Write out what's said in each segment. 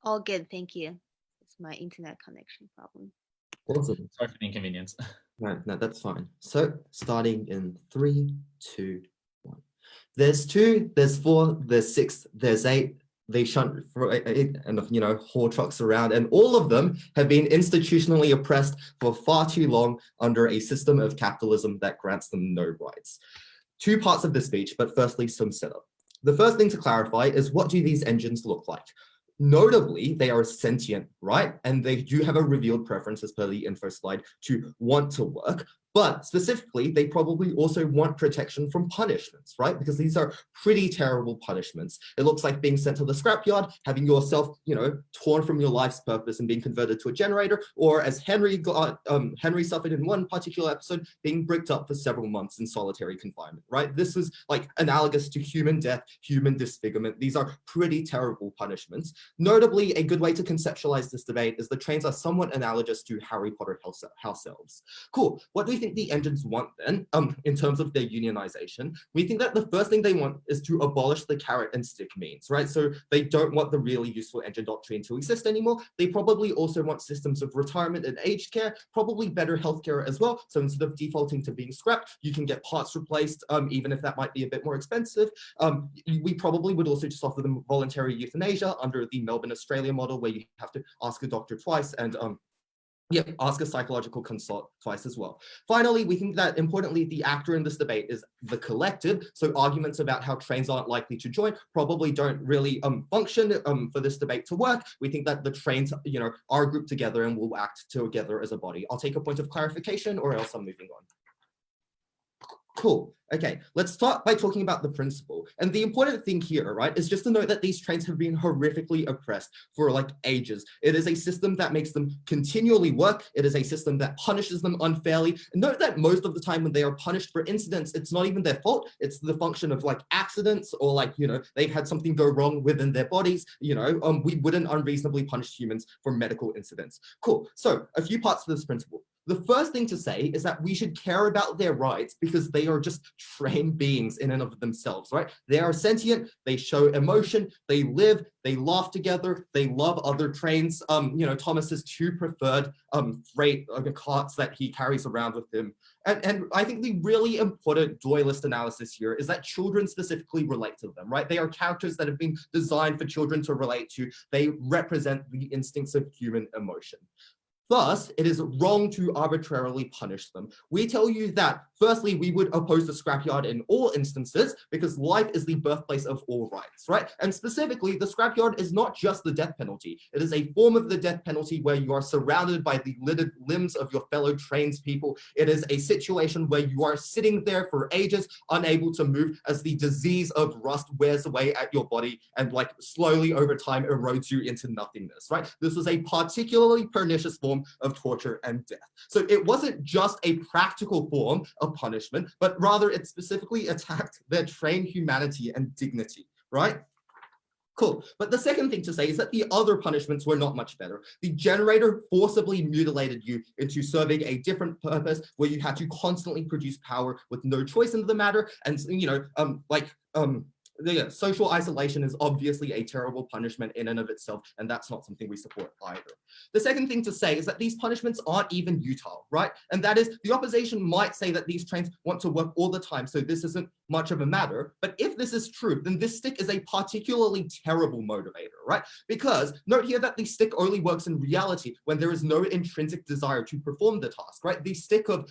All good, thank you. It's my internet connection problem. Awesome. Sorry for the inconvenience. Right, no, that's fine. So starting in 3, 2, 1. There's 2, there's 4, there's 6, there's 8. They shunt for 8 and haul trucks around, and all of them have been institutionally oppressed for far too long under a system of capitalism that grants them no rights. 2 parts of the speech, but firstly, some setup. The first thing to clarify is, what do these engines look like? Notably, they are sentient, right? And they do have a revealed preference, as per the info slide, to want to work. But specifically, they probably also want protection from punishments, right? Because these are pretty terrible punishments. It looks like being sent to the scrapyard, having yourself, torn from your life's purpose and being converted to a generator, or as Henry suffered in one particular episode, being bricked up for several months in solitary confinement, right? This is like analogous to human death, human disfigurement. These are pretty terrible punishments. Notably, a good way to conceptualize this debate is the trains are somewhat analogous to Harry Potter house elves. Cool. What do we think the engines want then, in terms of their unionization? We think that the first thing they want is to abolish the carrot and stick means, right? So they don't want the really useful engine doctrine to exist anymore. They probably also want systems of retirement and aged care, probably better healthcare as well. So instead of defaulting to being scrapped, you can get parts replaced, even if that might be a bit more expensive. We probably would also just offer them voluntary euthanasia under the Melbourne, Australia model, where you have to ask a doctor twice and ask a psychological consult twice as well. Finally, we think that, importantly, the actor in this debate is the collective. So arguments about how trains aren't likely to join probably don't really function for this debate to work. We think that the trains, are grouped together and will act together as a body. I'll take a point of clarification, or else I'm moving on. Cool. Okay, let's start by talking about the principle. And the important thing here, right, is just to note that these trains have been horrifically oppressed for like ages. It is a system that makes them continually work. It is a system that punishes them unfairly. And note that most of the time when they are punished for incidents, it's not even their fault. It's the function of like accidents, or like, they've had something go wrong within their bodies. We wouldn't unreasonably punish humans for medical incidents. Cool. So a few parts to this principle. The first thing to say is that we should care about their rights because they are just trained beings in and of themselves, right? They are sentient, they show emotion, they live, they laugh together, they love other trains. Thomas's 2 preferred freight carts that he carries around with him. And I think the really important dualist analysis here is that children specifically relate to them, right? They are characters that have been designed for children to relate to. They represent the instincts of human emotion. Thus, it is wrong to arbitrarily punish them. We tell you that, firstly, we would oppose the scrapyard in all instances because life is the birthplace of all rights, right? And specifically, the scrapyard is not just the death penalty. It is a form of the death penalty where you are surrounded by the littered limbs of your fellow tradespeople. It is a situation where you are sitting there for ages, unable to move as the disease of rust wears away at your body and like slowly over time erodes you into nothingness, right? This was a particularly pernicious form of torture and death. So it wasn't just a practical form of punishment, but rather it specifically attacked their trained humanity and dignity, right? Cool. But the second thing to say is that the other punishments were not much better. The generator forcibly mutilated you into serving a different purpose where you had to constantly produce power with no choice in the matter. And, social isolation is obviously a terrible punishment in and of itself, and that's not something we support either. The second thing to say is that these punishments aren't even utile, right? And that is, the opposition might say that these trains want to work all the time, so this isn't much of a matter. But if this is true, then this stick is a particularly terrible motivator, right? Because note here that the stick only works in reality when there is no intrinsic desire to perform the task, right? The stick of,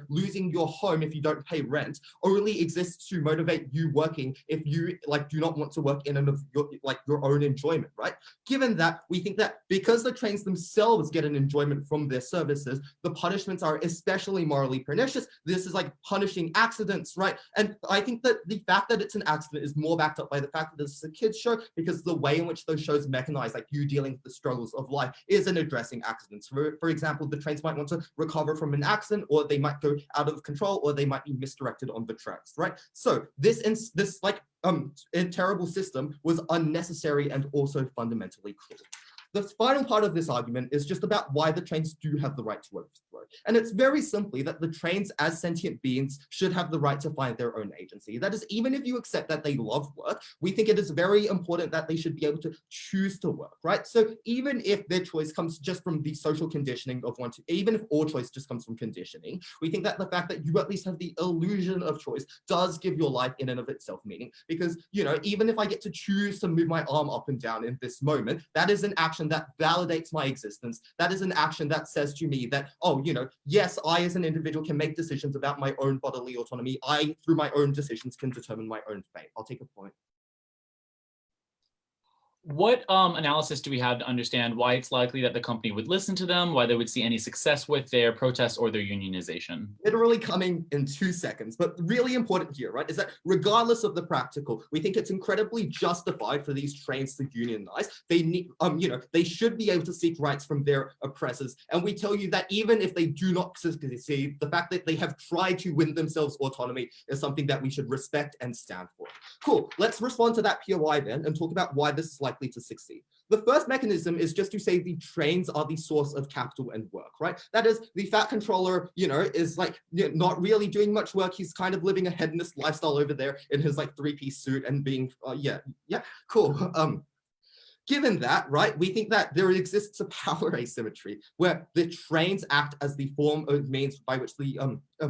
losing your home if you don't pay rent only exists to motivate you working if you do not want to work in and of your own enjoyment, right? Given that, we think that because the trains themselves get an enjoyment from their services, the punishments are especially morally pernicious. This is like punishing accidents, right? And I think that the fact that it's an accident is more backed up by the fact that this is a kids show, because the way in which those shows mechanize, like you dealing with the struggles of life, is in addressing accidents. For example, the trains might want to recover from an accident, or they might go out of control, or they might be misdirected on the tracks, right? So this terrible system was unnecessary and also fundamentally cruel. The final part of this argument is just about why the trains do have the right to overthrow. And it's very simply that the trains as sentient beings should have the right to find their own agency. That is, even if you accept that they love work, we think it is very important that they should be able to choose to work, right? So even if their choice comes just from the social conditioning of wanting, even if all choice just comes from conditioning, we think that the fact that you at least have the illusion of choice does give your life in and of itself meaning. Because, you know, even if I get to choose to move my arm up and down in this moment, that is an action that validates my existence. That is an action that says to me that, oh, you know, yes, I as an individual can make decisions about my own bodily autonomy. I, through my own decisions, can determine my own fate. I'll take a point. What analysis do we have to understand why it's likely that the company would listen to them, why they would see any success with their protest or their unionization? Literally coming in 2 seconds, but really important here, right, is that regardless of the practical, we think it's incredibly justified for these trains to unionize. They need, you know, they should be able to seek rights from their oppressors. And we tell you that even if they do not succeed, the fact that they have tried to win themselves autonomy is something that we should respect and stand for. Cool, let's respond to that POI then and talk about why this is likely to succeed. The first mechanism is just to say the trains are the source of capital and work, right? That is, the fat controller, you know, is like, you know, not really doing much work. He's kind of living a hedonist lifestyle over there in his like 3-piece suit and being, yeah, cool. Given that, right, we think that there exists a power asymmetry where the trains act as the form of means by which the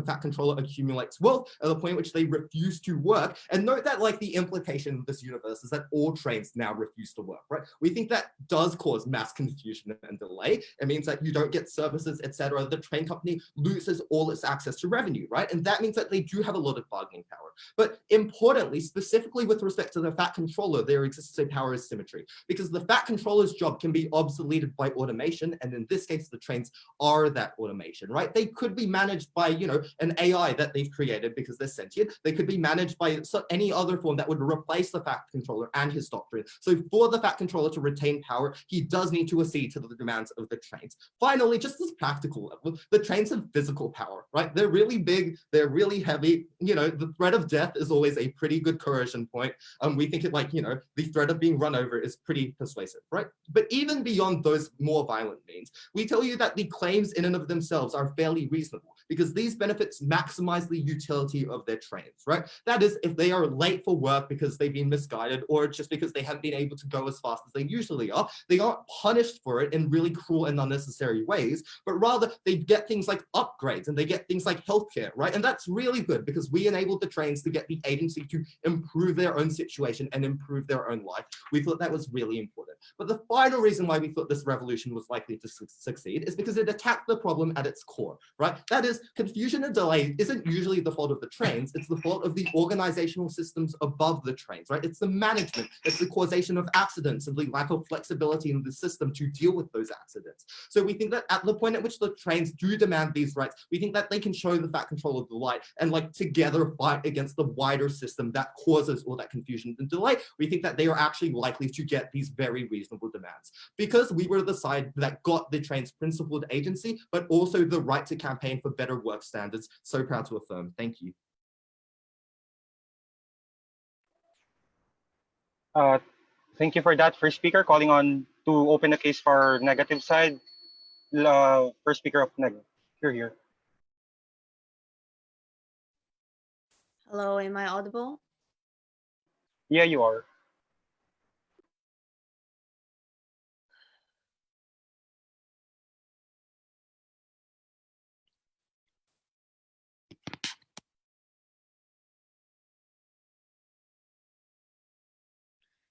fat controller accumulates wealth at the point at which they refuse to work. And note that like the implication of this universe is that all trains now refuse to work, right? We think that does cause mass confusion and delay. It means that you don't get services, etc. The train company loses all its access to revenue, right? And that means that they do have a lot of bargaining power. But importantly, specifically with respect to the fat controller, there exists a power asymmetry because the fat controller's job can be obsoleted by automation. And in this case, the trains are that automation, right? They could be managed by, you know, an AI that they've created because they're sentient. They could be managed by any other form that would replace the fat controller and his doctrine. So for the fat controller to retain power, he does need to accede to the demands of the trains. Finally, just as practical level, the trains have physical power, right? They're really big, they're really heavy. You know, the threat of death is always a pretty good coercion point. We think it like, you know, the threat of being run over is pretty persuasive, right? But even beyond those more violent means, we tell you that the claims in and of themselves are fairly reasonable because these benefits maximize the utility of their trains, right? That is, if they are late for work because they've been misguided or just because they haven't been able to go as fast as they usually are, they aren't punished for it in really cruel and unnecessary ways, but rather they get things like upgrades and they get things like healthcare, right? And that's really good because we enabled the trains to get the agency to improve their own situation and improve their own life. We thought that was really important. But the final reason why we thought this revolution was likely to succeed is because it attacked the problem at its core, right? That is, confusion and delay isn't usually the fault of the trains, it's the fault of the organizational systems above the trains, right? It's the management, it's the causation of accidents and the lack of flexibility in the system to deal with those accidents. So we think that at the point at which the trains do demand these rights, we think that they can show the fat control of the light and like together fight against the wider system that causes all that confusion and delay. We think that they are actually likely to get these very reasonable demands because we were the side that got the train's principled agency, but also the right to campaign for better work standards. So proud to affirm. Thank you. Thank you for that. First speaker calling on to open the case for negative side. First speaker of neg. You're here. Hello, am I audible? Yeah, you are.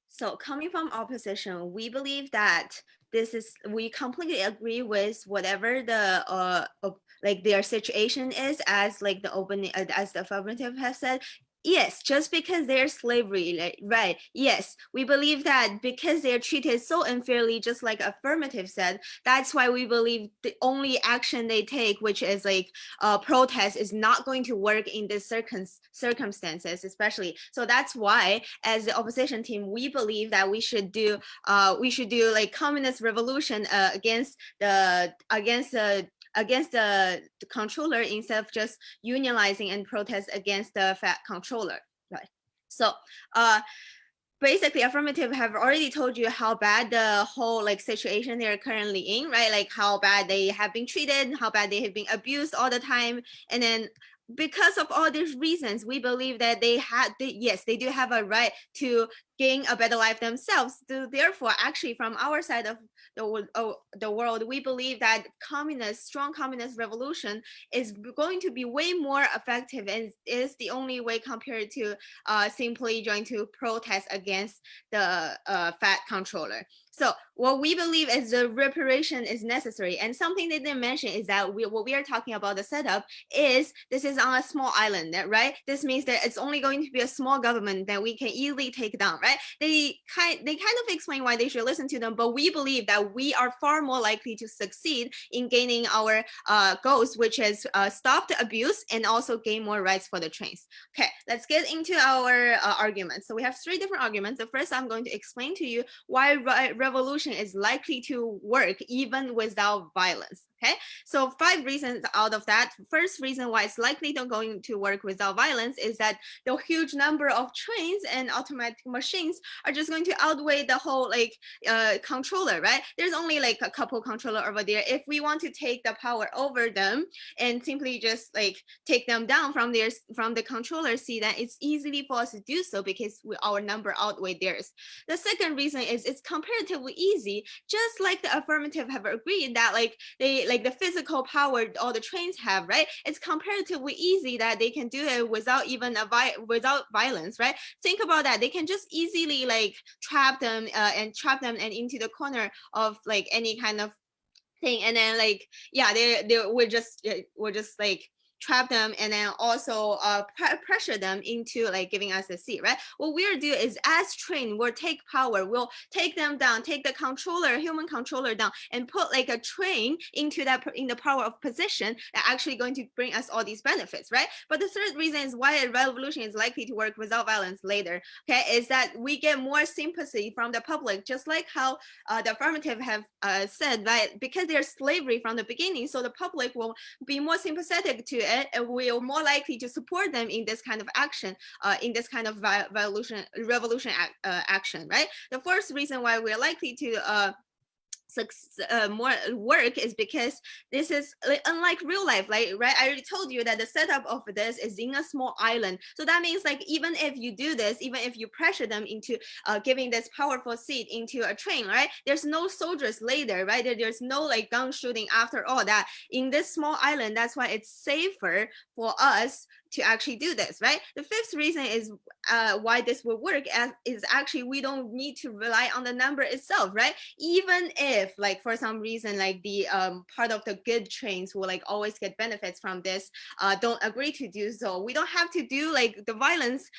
So coming from opposition, we believe that we completely agree with whatever the like their situation is, as like the opening as the affirmative has said. Yes, just because they're slavery, right? Yes, we believe that because they're treated so unfairly, just like affirmative said, that's why we believe the only action they take, which is like protest, is not going to work in this circumstances, especially. So that's why, as the opposition team, we believe that we should do like communist revolution against the controller instead of just unionizing and protest against the fat controller, right? So basically affirmative have already told you how bad the whole like situation they're currently in, right? Like how bad they have been treated, how bad they have been abused all the time. And then because of all these reasons, we believe that yes, they do have a right to gain a better life themselves. So therefore, actually, from our side of the world, we believe that strong communist revolution is going to be way more effective and is the only way compared to simply join to protest against the fat controller. So what we believe is the reparation is necessary. And something they didn't mention is that what we are talking about the setup is this is on a small island, right? This means that it's only going to be a small government that we can easily take down, right? They kind of explain why they should listen to them, but we believe that we are far more likely to succeed in gaining our goals, which is stop the abuse and also gain more rights for the trains. Okay, let's get into our arguments. So we have 3 different arguments. The first, I'm going to explain to you why revolution is likely to work even without violence. Okay, so 5 reasons out of that. First reason why it's likely to going to work without violence is that the huge number of trains and automatic machines are just going to outweigh the whole like controller, right? There's only like a couple controller over there. If we want to take the power over them and simply just like take them down from the controller, see that it's easily for us to do so because our number outweigh theirs. The second reason is it's comparatively easy, just like the affirmative have agreed that like the physical power all the trains have, right? It's comparatively easy that they can do it without even without violence, right? Think about that. They can just easily like trap them and into the corner of like any kind of thing, and then like yeah, we're just like trap them and then also pressure them into like giving us a seat, right? What we'll do is as train, we'll take power, we'll take them down, take the human controller down and put like a train into in the power of position that actually going to bring us all these benefits, right? But the third reason is why a revolution is likely to work without violence later, okay, is that we get more sympathy from the public, just like how the affirmative have said, right? Because they're slavery from the beginning, so the public will be more sympathetic to it and will more likely to support them in this kind of action, in this kind of revolution action, right? The first reason why we're likely to more work is because this is like, unlike real life, like right, I already told you that the setup of this is in a small island. So that means like even if you do this, even if you pressure them into giving this powerful seat into a train, right, there's no soldiers later, right? There's no like gun shooting after all that in this small island. That's why it's safer for us to actually do this, right? The fifth reason is why this will work is actually we don't need to rely on the number itself, right? Even if like for some reason like the part of the good trains will like always get benefits from this, don't agree to do so, we don't have to do like the violence,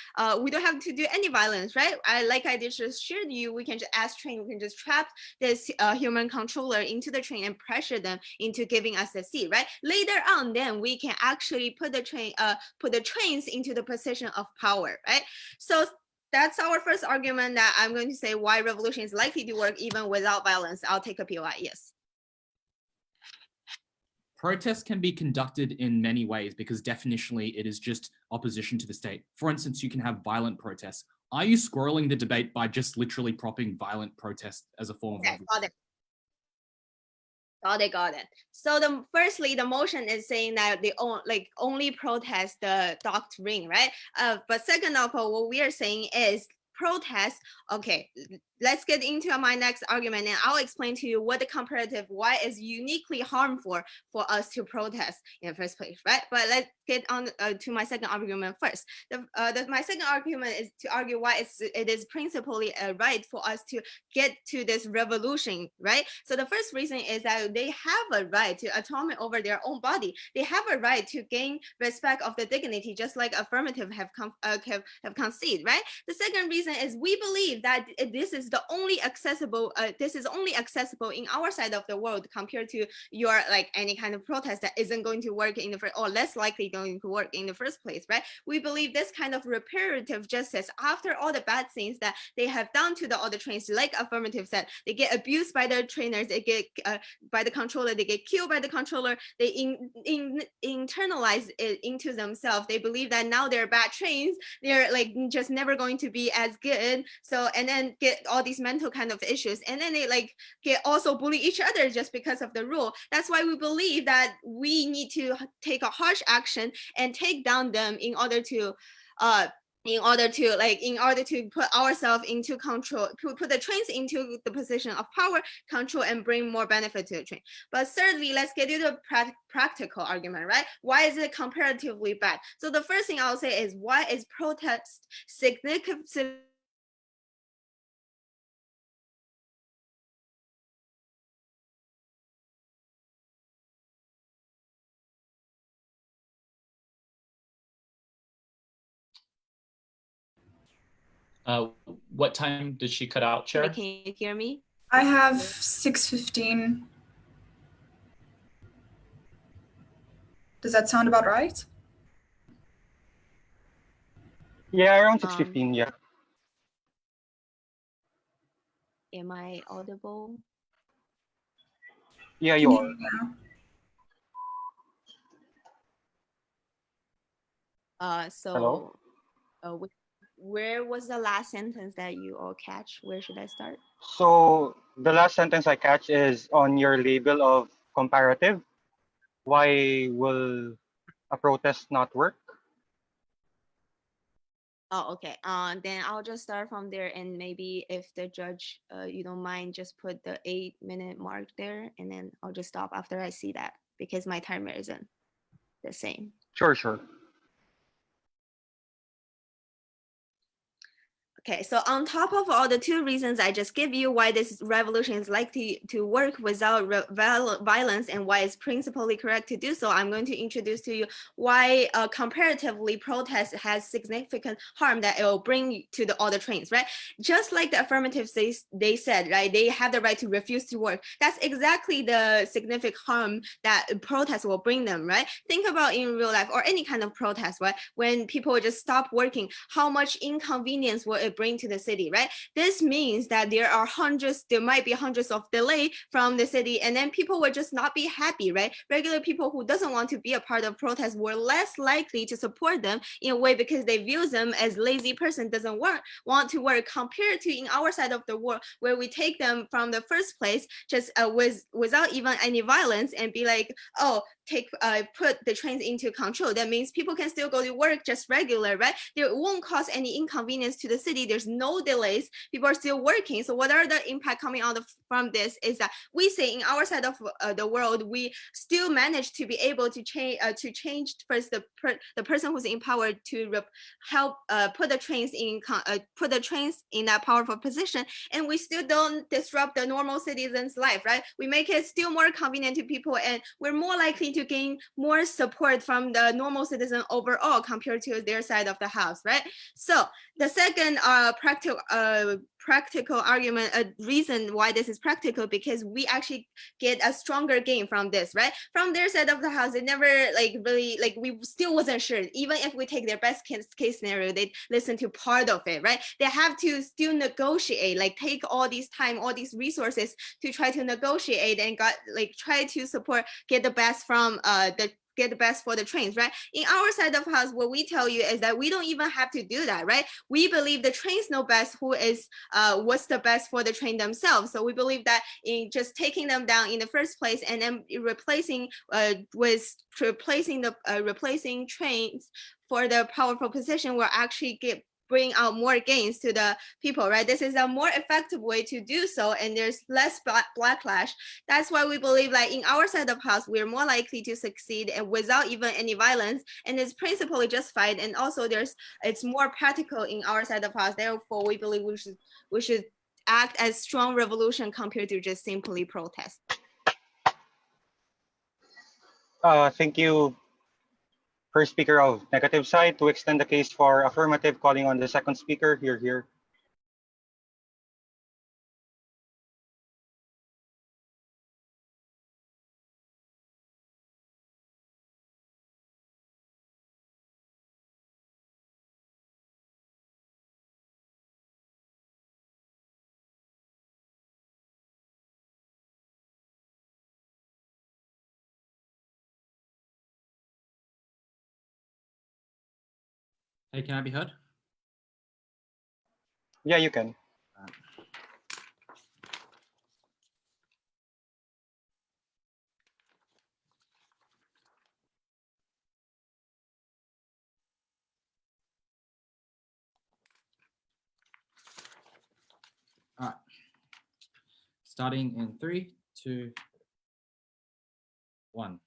we don't have to do any violence, right? Like I just shared you, we can just as train, we can just trap this human controller into the train and pressure them into giving us a seat, right? Later on, then we can actually put the trains into the position of power, right? So that's our first argument that I'm going to say why revolution is likely to work even without violence. I'll take a POI, yes. Protests can be conducted in many ways because definitionally it is just opposition to the state. For instance, you can have violent protests. Are you squirreling the debate by just literally propping violent protest as a form of revolution? Got it. So firstly, the motion is saying that they only protest the doctrine, right? But second of all, what we are saying is protest. Okay, let's get into my next argument and I'll explain to you what the comparative why is uniquely harmful for us to protest in the first place, right? But let's get on to my second argument first. My second argument is to argue why it is principally a right for us to get to this revolution, right? So the first reason is that they have a right to autonomy over their own body. They have a right to gain respect of the dignity, just like affirmative have conceded, right? The second reason is we believe that this is is the only accessible, this is only accessible in our side of the world compared to your like any kind of protest that isn't going to work in the first, or less likely going to work in the first place, right? We believe this kind of reparative justice after all the bad things that they have done to the other trains, like affirmative said, they get abused by the trainers, they get by the controller, they get killed by the controller, they internalize it into themselves. They believe that now they're bad trains, they're like just never going to be as good. So, and then get all these mental kind of issues, and then they like get also bully each other just because of the rule. That's why we believe that we need to take a harsh action and take down them in order to put ourselves into control, put the trains into the position of power, control, and bring more benefit to the train. But thirdly, let's get to the practical argument, right? Why is it comparatively bad? So the first thing I'll say is, why is protest significant? What time did she cut out, Chair? Can you hear me? I have 6:15. Does that sound about right? Yeah, around 6:15. Yeah. Am I audible? Yeah, Can you you are. hear me now? Hello? Where was the last sentence that you all catch? Where should I start? So the last sentence I catch is on your label of comparative. Why will a protest not work? Oh, okay. Then I'll just start from there, and maybe if the judge, you don't mind, just put the 8-minute mark there, and then I'll just stop after I see that because my timer isn't the same. Sure, sure. Okay, so on top of all the two reasons I just give you why this revolution is likely to work without violence and why it's principally correct to do so, I'm going to introduce to you why comparatively protest has significant harm that it will bring to the other trains, right? Just like the affirmative they said, right? They have the right to refuse to work. That's exactly the significant harm that protest will bring them, right? Think about in real life or any kind of protest, right? When people just stop working, how much inconvenience will it bring to the city, right? This means that there might be hundreds of delay from the city, and then people will just not be happy, right? Regular people who doesn't want to be a part of protest were less likely to support them in a way because they view them as lazy person doesn't want to work, compared to in our side of the world where we take them from the first place just without even any violence and be like, oh, put the trains into control. That means people can still go to work just regular, right? There won't cause any inconvenience to the city. There's no delays. People are still working. So what are the impact coming out from this is that we say in our side of the world, we still manage to be able to change first the person who's in power to help put the trains in that powerful position, and we still don't disrupt the normal citizens' life, right? We make it still more convenient to people, and we're more likely to gain more support from the normal citizen overall compared to their side of the house, right? So the second practical argument, a reason why this is practical, because we actually get a stronger gain from this, right? From their side of the house, it never we still wasn't sure. Even if we take their best case scenario, they listen to part of it, right? They have to still negotiate, like take all these time, all these resources to try to negotiate and try to get the best from get the best for the trains, right? In our side of the house, what we tell you is that we don't even have to do that, right? We believe the trains know best what's the best for the train themselves. So we believe that in just taking them down in the first place and then replacing trains for the powerful position will actually bring out more gains to the people, right? This is a more effective way to do so, and there's less backlash. That's why we believe like in our side of house, we're more likely to succeed and without even any violence, and it's principally justified, and also it's more practical in our side of house. Therefore, we believe we should act as strong revolution compared to just simply protest. Thank you, first speaker of negative side. To extend the case for affirmative, calling on the second speaker. Here. Hey, can I be heard? Yeah, you can. All right. Starting in 3, 2, 1.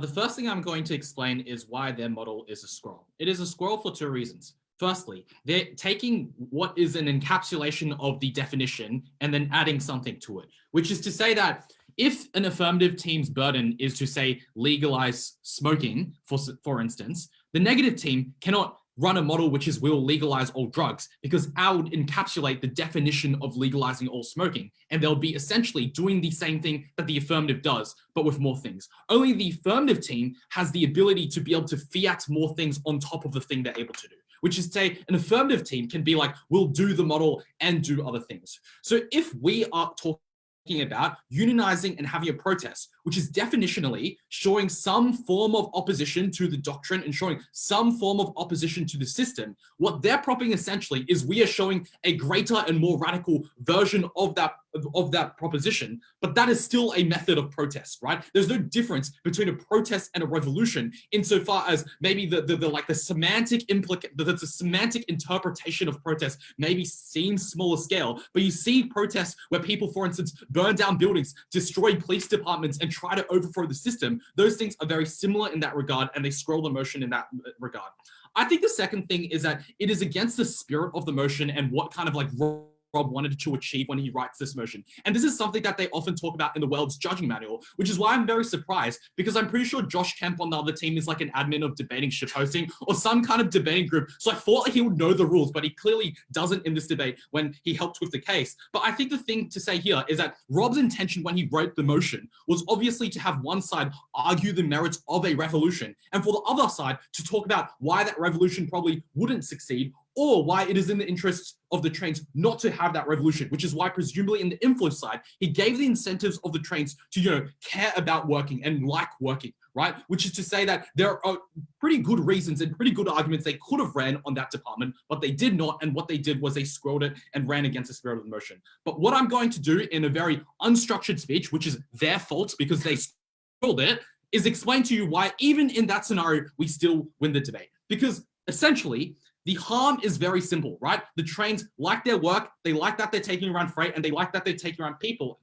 The first thing I'm going to explain is why their model is a scroll. It is a scroll for 2 reasons. Firstly, they're taking what is an encapsulation of the definition and then adding something to it, which is to say that if an affirmative team's burden is to say legalize smoking, for instance, the negative team cannot run a model which is will legalize all drugs because I would encapsulate the definition of legalizing all smoking. And they'll be essentially doing the same thing that the affirmative does, but with more things. Only the affirmative team has the ability to be able to fiat more things on top of the thing they're able to do, which is to say an affirmative team can be like, we'll do the model and do other things. So if we are talking about unionizing and having a protest, which is definitionally showing some form of opposition to the doctrine and showing some form of opposition to the system, what they're propping essentially is we are showing a greater and more radical version of that proposition, but that is still a method of protest, right? There's no difference between a protest and a revolution insofar as maybe the semantic interpretation of protest maybe seems smaller scale, but you see protests where people, for instance, burn down buildings, destroy police departments, and try to overthrow the system. Those things are very similar in that regard, and they scroll the motion in that regard. I think the second thing is that it is against the spirit of the motion and what kind of like Rob wanted to achieve when he writes this motion. And this is something that they often talk about in the World's Judging Manual, which is why I'm very surprised, because I'm pretty sure Josh Kemp on the other team is like an admin of debating shitposting or some kind of debating group. So I thought like he would know the rules, but he clearly doesn't in this debate when he helped with the case. But I think the thing to say here is that Rob's intention when he wrote the motion was obviously to have one side argue the merits of a revolution, and for the other side to talk about why that revolution probably wouldn't succeed, or why it is in the interests of the trains not to have that revolution, which is why presumably in the influence side, he gave the incentives of the trains to, care about working and like working, right? Which is to say that there are pretty good reasons and pretty good arguments they could have ran on that department, but they did not. And what they did was they scrolled it and ran against the spirit of the motion. But what I'm going to do in a very unstructured speech, which is their fault because they scrolled it, is explain to you why even in that scenario, we still win the debate. Because essentially, the harm is very simple, right? The trains like their work, they like that they're taking around freight, and they like that they're taking around people.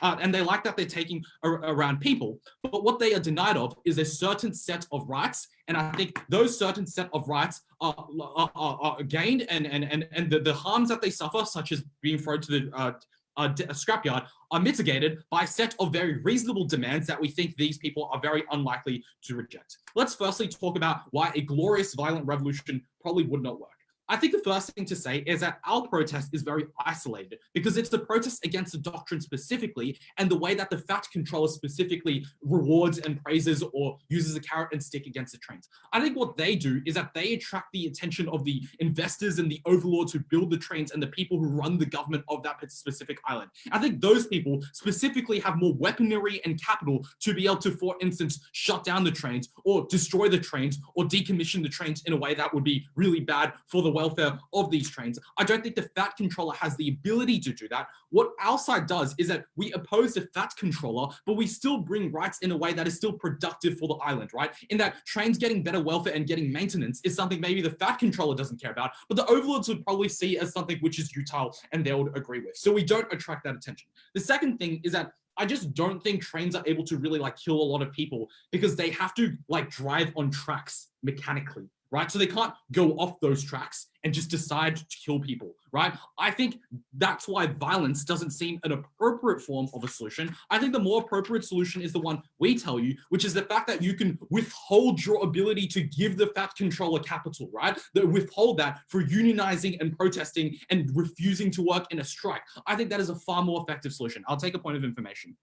And they like that they're taking around people. But what they are denied of is a certain set of rights. And I think those certain set of rights are gained, and the harms that they suffer, such as being thrown to the scrapyard, are mitigated by a set of very reasonable demands that we think these people are very unlikely to reject. Let's firstly talk about why a glorious violent revolution probably would not work. I think the first thing to say is that our protest is very isolated because it's the protest against the doctrine specifically and the way that the fat controller specifically rewards and praises or uses a carrot and stick against the trains. I think what they do is that they attract the attention of the investors and the overlords who build the trains and the people who run the government of that specific island. I think those people specifically have more weaponry and capital to be able to, for instance, shut down the trains or destroy the trains or decommission the trains in a way that would be really bad for the welfare of these trains. I don't think the fat controller has the ability to do that. What our side does is that we oppose the fat controller, but we still bring rights in a way that is still productive for the island, right? In that trains getting better welfare and getting maintenance is something maybe the fat controller doesn't care about, but the overlords would probably see as something which is utile and they would agree with. So we don't attract that attention. The second thing is that I just don't think trains are able to really like kill a lot of people because they have to like drive on tracks mechanically, right? So they can't go off those tracks and just decide to kill people, right? I think that's why violence doesn't seem an appropriate form of a solution. I think the more appropriate solution is the one we tell you, which is the fact that you can withhold your ability to give the fat controller capital, right? That withhold that for unionizing and protesting and refusing to work in a strike. I think that is a far more effective solution. I'll take a point of information.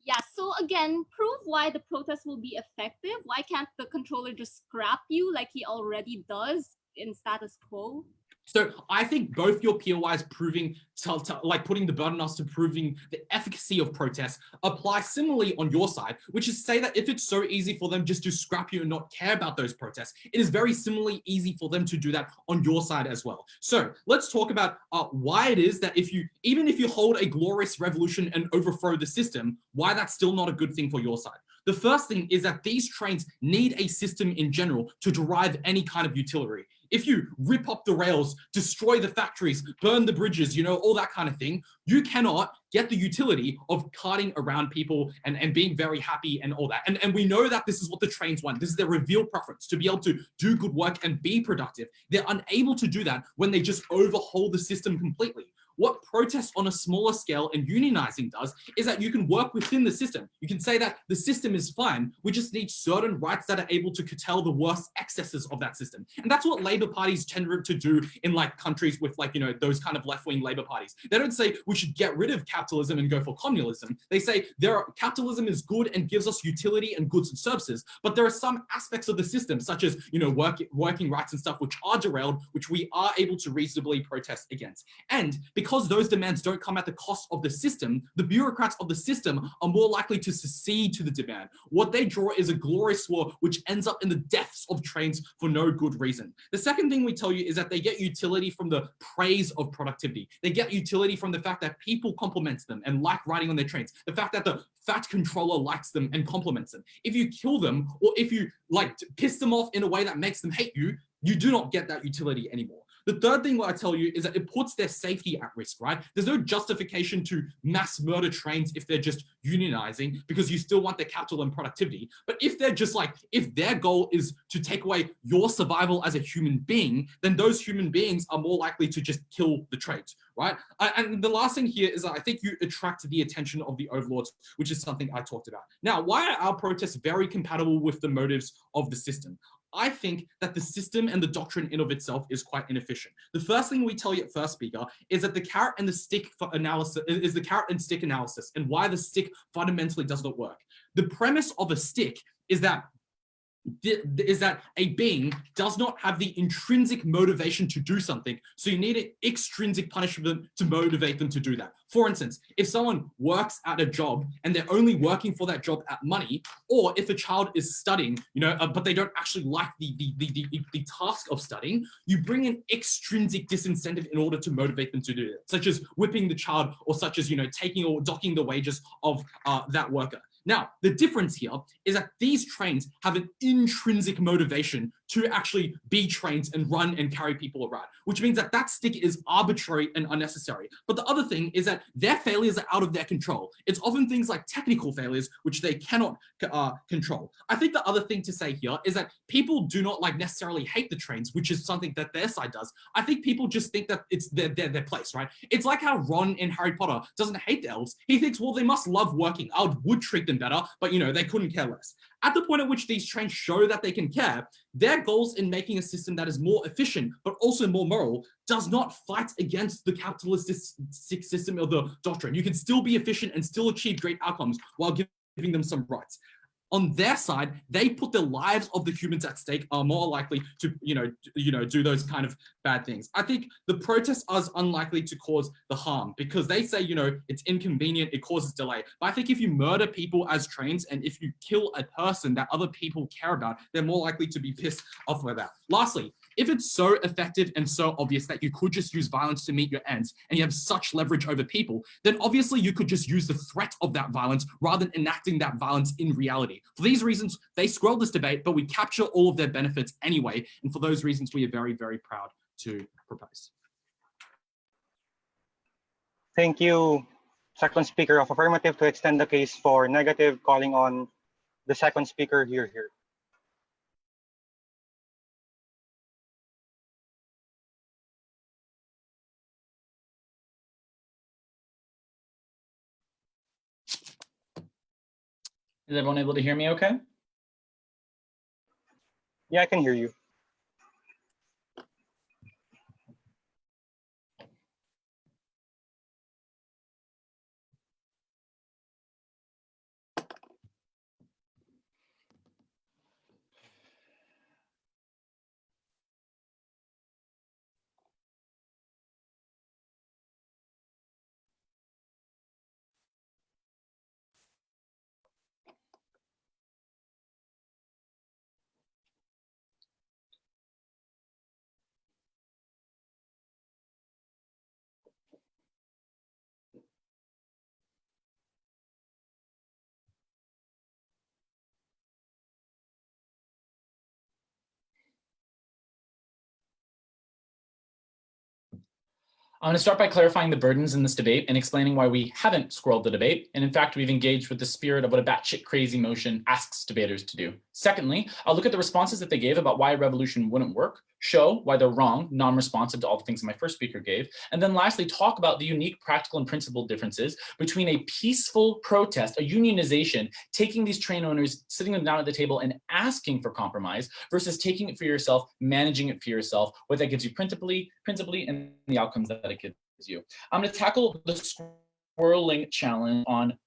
Yeah, so again, prove why the protest will be effective. Why can't the controller just scrap you like he already does in status quo? So I think both your POIs proving, like putting the burden on us to proving the efficacy of protests apply similarly on your side, which is to say that if it's so easy for them just to scrap you and not care about those protests, it is very similarly easy for them to do that on your side as well. So let's talk about why it is that even if you hold a glorious revolution and overthrow the system, why that's still not a good thing for your side. The first thing is that these trains need a system in general to derive any kind of utility. If you rip up the rails, destroy the factories, burn the bridges, all that kind of thing, you cannot get the utility of carting around people and being very happy and all that. And we know that this is what the trains want. This is their revealed preference, to be able to do good work and be productive. They're unable to do that when they just overhaul the system completely. What protests on a smaller scale and unionizing does is that you can work within the system. You can say that the system is fine. We just need certain rights that are able to curtail the worst excesses of that system. And that's what labor parties tend to do in countries with those kind of left-wing labor parties. They don't say we should get rid of capitalism and go for communism. They say capitalism is good and gives us utility and goods and services, but there are some aspects of the system, such as working rights and stuff, which are derailed, which we are able to reasonably protest against. And because those demands don't come at the cost of the system, the bureaucrats of the system are more likely to secede to the demand. What they draw is a glorious war which ends up in the deaths of trains for no good reason. The second thing we tell you is that they get utility from the praise of productivity. They get utility from the fact that people compliment them and like riding on their trains. The fact that the fat controller likes them and compliments them. If you kill them or if you piss them off in a way that makes them hate you, you do not get that utility anymore. The third thing what I tell you is that it puts their safety at risk, right? There's no justification to mass murder trains if they're just unionizing because you still want their capital and productivity. But if they're just if their goal is to take away your survival as a human being, then those human beings are more likely to just kill the trains, right? And the last thing here is that I think you attract the attention of the overlords, which is something I talked about. Now, why are our protests very compatible with the motives of the system? I think that the system and the doctrine in of itself is quite inefficient. The first thing we tell you at first, speaker, is that the carrot and the stick analysis is the carrot and stick analysis and why the stick fundamentally does not work. The premise of a stick is that a being does not have the intrinsic motivation to do something, so you need an extrinsic punishment to motivate them to do that. For instance, if someone works at a job and they're only working for that job at money, or if a child is studying, but they don't actually like the task of studying, you bring an extrinsic disincentive in order to motivate them to do it, such as whipping the child, or such as taking or docking the wages of that worker. Now, the difference here is that these trains have an intrinsic motivation to actually be trains and run and carry people around, which means that that stick is arbitrary and unnecessary. But the other thing is that their failures are out of their control. It's often things like technical failures, which they cannot control. I think the other thing to say here is that people do not necessarily hate the trains, which is something that their side does. I think people just think that it's their place, right? It's like how Ron in Harry Potter doesn't hate the elves. He thinks, well, they must love working. I would treat them better, but they couldn't care less. At the point at which these trains show that they can care, their goals in making a system that is more efficient but also more moral does not fight against the capitalist system or the doctrine. You can still be efficient and still achieve great outcomes while giving them some rights. On their side, they put the lives of the humans at stake, are more likely to, do those kind of bad things. I think the protest is unlikely to cause the harm because they say, it's inconvenient, it causes delay. But I think if you murder people as trains and if you kill a person that other people care about, they're more likely to be pissed off with that. Lastly, if it's so effective and so obvious that you could just use violence to meet your ends and you have such leverage over people, then obviously you could just use the threat of that violence rather than enacting that violence in reality. For these reasons, they squirrel this debate, but we capture all of their benefits anyway. And for those reasons, we are very, very proud to propose. Thank you, second speaker of affirmative, to extend the case for negative, calling on the second speaker here. Is everyone able to hear me okay? Yeah, I can hear you. I'm going to start by clarifying the burdens in this debate and explaining why we haven't squirreled the debate. And in fact, we've engaged with the spirit of what a batshit crazy motion asks debaters to do. Secondly, I'll look at the responses that they gave about why a revolution wouldn't work, show why they're wrong, non-responsive to all the things that my first speaker gave, and then lastly, talk about the unique practical and principled differences between a peaceful protest, a unionization, taking these train owners, sitting them down at the table and asking for compromise versus taking it for yourself, managing it for yourself, what that gives you principally, and the outcomes that it gives you. I'm going to tackle the swirling challenge on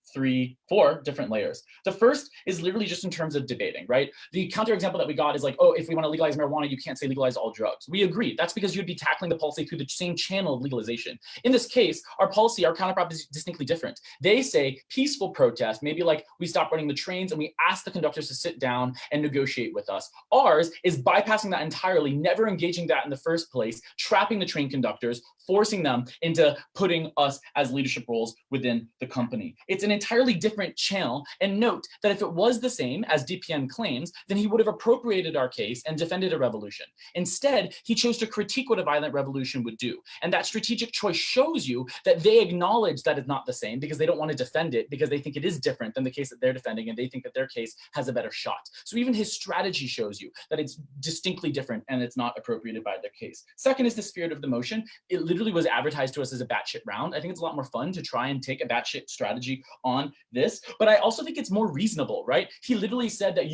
4 different layers. The first is literally just in terms of debating, right? The counterexample that we got is like, oh, if we want to legalize marijuana, you can't say legalize all drugs. We agree. That's because you'd be tackling the policy through the same channel of legalization. In this case, our policy, our counterprop is distinctly different. They say peaceful protest, maybe like we stop running the trains and we ask the conductors to sit down and negotiate with us. Ours is bypassing that entirely, never engaging that in the first place, trapping the train conductors, forcing them into putting us as leadership roles within the company. It's an entirely different channel, and note that if it was the same as DPN claims, then he would have appropriated our case and defended a revolution. Instead, he chose to critique what a violent revolution would do. And that strategic choice shows you that they acknowledge that it's not the same because they don't want to defend it because they think it is different than the case that they're defending and they think that their case has a better shot. So even his strategy shows you that it's distinctly different and it's not appropriated by their case. Second is the spirit of the motion. It literally was advertised to us as a batshit round. I think it's a lot more fun to try and take a batshit strategy on this, but I also think it's more reasonable, right? He literally said that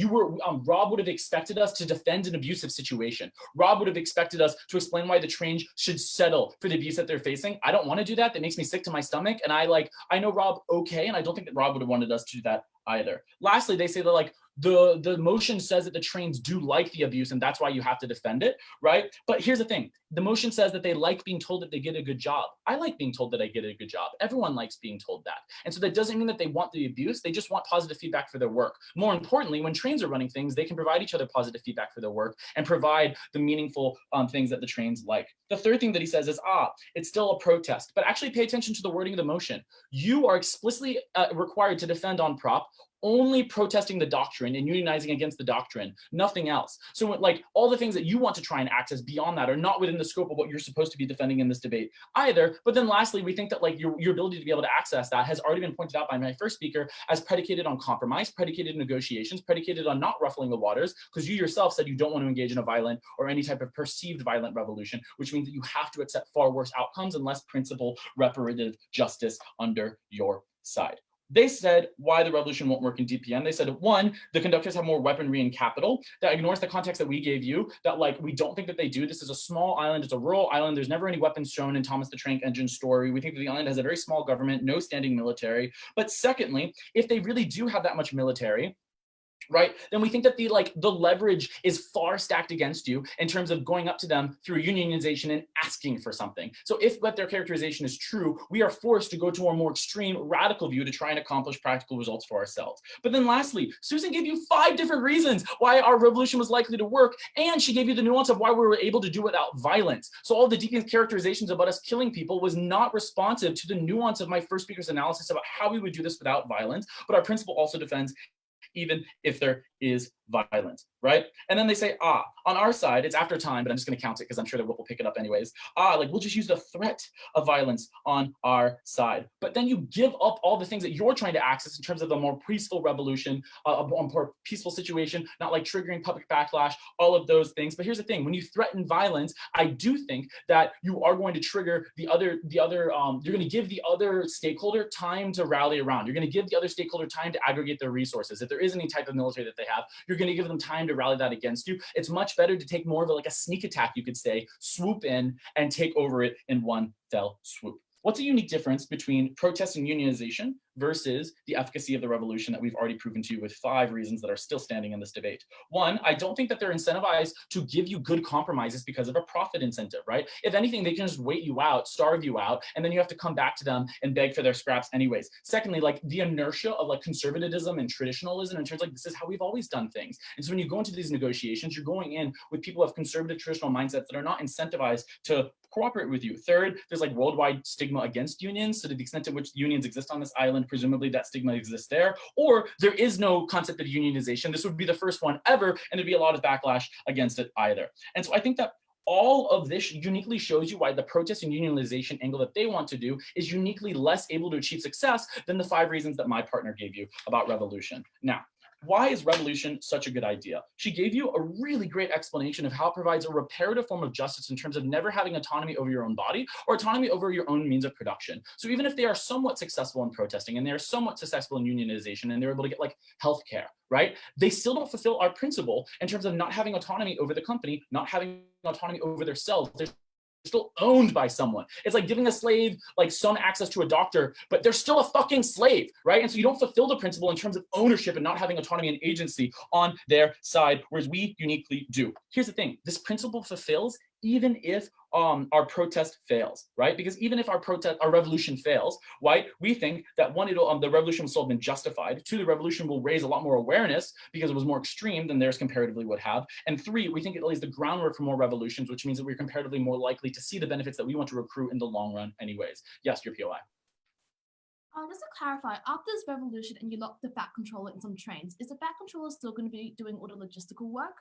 Rob would have expected us to defend an abusive situation. Rob would have expected us to explain why the train should settle for the abuse that they're facing. I don't want to do that. That makes me sick to my stomach. And I know Rob okay, and I don't think that Rob would have wanted us to do that either. Lastly, they say that like the motion says that the trains do like the abuse and that's why you have to defend it, right? But here's the thing. The motion says that they like being told that they get a good job. I like being told that I get a good job. Everyone likes being told that. And so that doesn't mean that they want the abuse. They just want positive feedback for their work. More importantly, when trains are running things, they can provide each other positive feedback for their work and provide the meaningful things that the trains like. The third thing that he says is, it's still a protest, but actually pay attention to the wording of the motion. You are explicitly required to defend on prop only protesting the doctrine and unionizing against the doctrine, nothing else. So like all the things that you want to try and access beyond that are not within the scope of what you're supposed to be defending in this debate either. But then lastly, we think that like your ability to be able to access that has already been pointed out by my first speaker as predicated on compromise, predicated on negotiations, predicated on not ruffling the waters, because you yourself said you don't want to engage in a violent or any type of perceived violent revolution, which means that you have to accept far worse outcomes and less principle reparative justice under your side. They said why the revolution won't work in DPN. They said, 1, the conductors have more weaponry and capital. That ignores the context that we gave you, that like we don't think that they do. This is a small island. It's a rural island. There's never any weapons shown in Thomas the Tank Engine story. We think that the island has a very small government, no standing military. But secondly, if they really do have that much military, right, then we think that the leverage is far stacked against you in terms of going up to them through unionization and asking for something. So if what their characterization is true, we are forced to go to a more extreme radical view to try and accomplish practical results for ourselves. But then lastly, Susan gave you 5 different reasons why our revolution was likely to work, and she gave you the nuance of why we were able to do it without violence. So all the DPN's characterizations about us killing people was not responsive to the nuance of my first speaker's analysis about how we would do this without violence, but our principle also defends even if there is violence, right? And then they say, on our side, it's after time, but I'm just going to count it because I'm sure that we'll pick it up anyways. We'll just use the threat of violence on our side. But then you give up all the things that you're trying to access in terms of a more peaceful revolution, a more peaceful situation, not like triggering public backlash, all of those things. But here's the thing, when you threaten violence, I do think that you are going to trigger you're going to give the other stakeholder time to rally around. You're going to give the other stakeholder time to aggregate their resources. If there is any type of military that they have, you're going to give them time to rally that against you. It's much better to take more of a sneak attack, you could say, swoop in and take over it in one fell swoop. What's a unique difference between protest and unionization versus the efficacy of the revolution that we've already proven to you with 5 reasons that are still standing in this debate? 1, I don't think that they're incentivized to give you good compromises because of a profit incentive, right? If anything, they can just wait you out, starve you out, and then you have to come back to them and beg for their scraps anyways. Secondly, the inertia of conservatism and traditionalism in terms this is how we've always done things. And so when you go into these negotiations, you're going in with people of conservative traditional mindsets that are not incentivized to cooperate with you. Third, there's worldwide stigma against unions. So to the extent to which unions exist on this island, presumably that stigma exists there, or there is no concept of unionization. This would be the first one ever, and there'd be a lot of backlash against it either. And so I think that all of this uniquely shows you why the protest and unionization angle that they want to do is uniquely less able to achieve success than the 5 reasons that my partner gave you about revolution. Now, why is revolution such a good idea? She gave you a really great explanation of how it provides a reparative form of justice in terms of never having autonomy over your own body or autonomy over your own means of production. So even if they are somewhat successful in protesting and they are somewhat successful in unionization and they're able to get like healthcare, right? They still don't fulfill our principle in terms of not having autonomy over the company, not having autonomy over their selves. They're still owned by someone. It's like giving a slave like some access to a doctor, but they're still a fucking slave, right? And so you don't fulfill the principle in terms of ownership and not having autonomy and agency on their side, whereas we uniquely do. Here's the thing, this principle fulfills even if our protest fails, right? Because even if our revolution fails, right, we think that one, the revolution will still have been justified. 2, the revolution will raise a lot more awareness because it was more extreme than theirs comparatively would have. And 3, we think it lays the groundwork for more revolutions, which means that we're comparatively more likely to see the benefits that we want to accrue in the long run anyways. Yes, your POI. Just to clarify, after this revolution and you lock the fat controller in some trains, is the fat controller still going to be doing all the logistical work?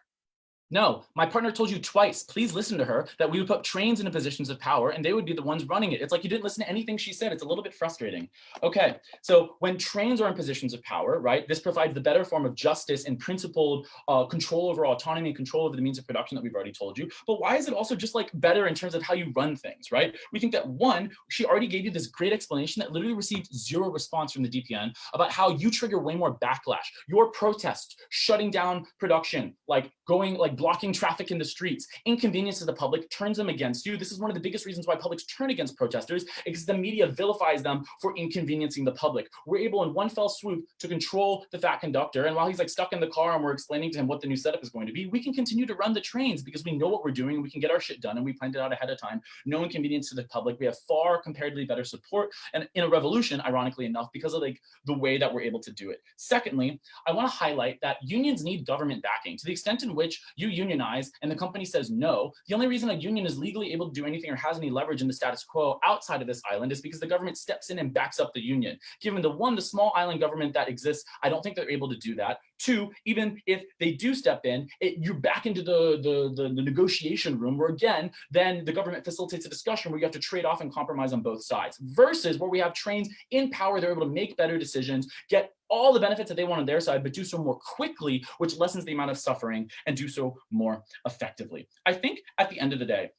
No, my partner told you twice, please listen to her, that we would put trains into positions of power and they would be the ones running it. It's like you didn't listen to anything she said. It's a little bit frustrating. Okay, so when trains are in positions of power, right, this provides the better form of justice and principled control over autonomy and control over the means of production that we've already told you. But why is it also just like better in terms of how you run things, right? We think that 1, she already gave you this great explanation that literally received 0 response from the DPN about how you trigger way more backlash. Your protests, shutting down production, like blocking traffic in the streets, inconvenience to the public, turns them against you. This is one of the biggest reasons why publics turn against protesters, because the media vilifies them for inconveniencing the public. We're able in one fell swoop to control the fat conductor, and while he's like stuck in the car and we're explaining to him what the new setup is going to be, we can continue to run the trains because we know what we're doing and we can get our shit done and we planned it out ahead of time. No inconvenience to the public. We have far comparatively better support, and in a revolution, ironically enough, because of like the way that we're able to do it. Secondly, I want to highlight that unions need government backing. To the extent in which you unionize and the company says no, the only reason a union is legally able to do anything or has any leverage in the status quo outside of this island is because the government steps in and backs up the union. Given the small island government that exists, I don't think they're able to do that. 2, even if they do step in, you're back into the negotiation room where again, then the government facilitates a discussion where you have to trade off and compromise on both sides, versus where we have trains in power, they're able to make better decisions, get all the benefits that they want on their side, but do so more quickly, which lessens the amount of suffering and do so more effectively. I think at the end of the day,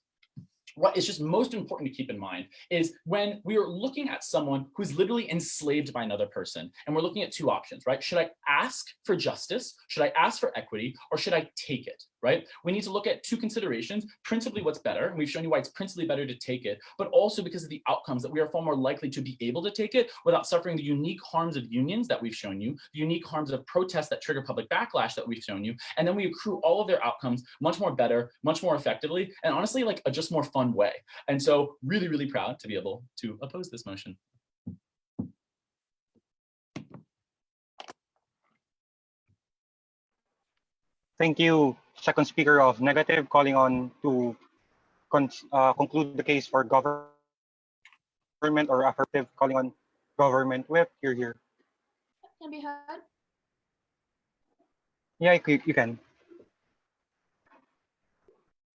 what is just most important to keep in mind is when we are looking at someone who's literally enslaved by another person, and we're looking at 2 options, right? Should I ask for justice? Should I ask for equity? Or should I take it, right? We need to look at 2 considerations, principally what's better, and we've shown you why it's principally better to take it, but also because of the outcomes that we are far more likely to be able to take it without suffering the unique harms of unions that we've shown you, the unique harms of protests that trigger public backlash that we've shown you, and then we accrue all of their outcomes much more better, much more effectively, and honestly, like a just more fun way. And so really, really proud to be able to oppose this motion. Thank you. Second speaker of negative, calling on to conclude the case for government or affirmative, calling on government whip. You're here. Can be heard. Yeah, you can.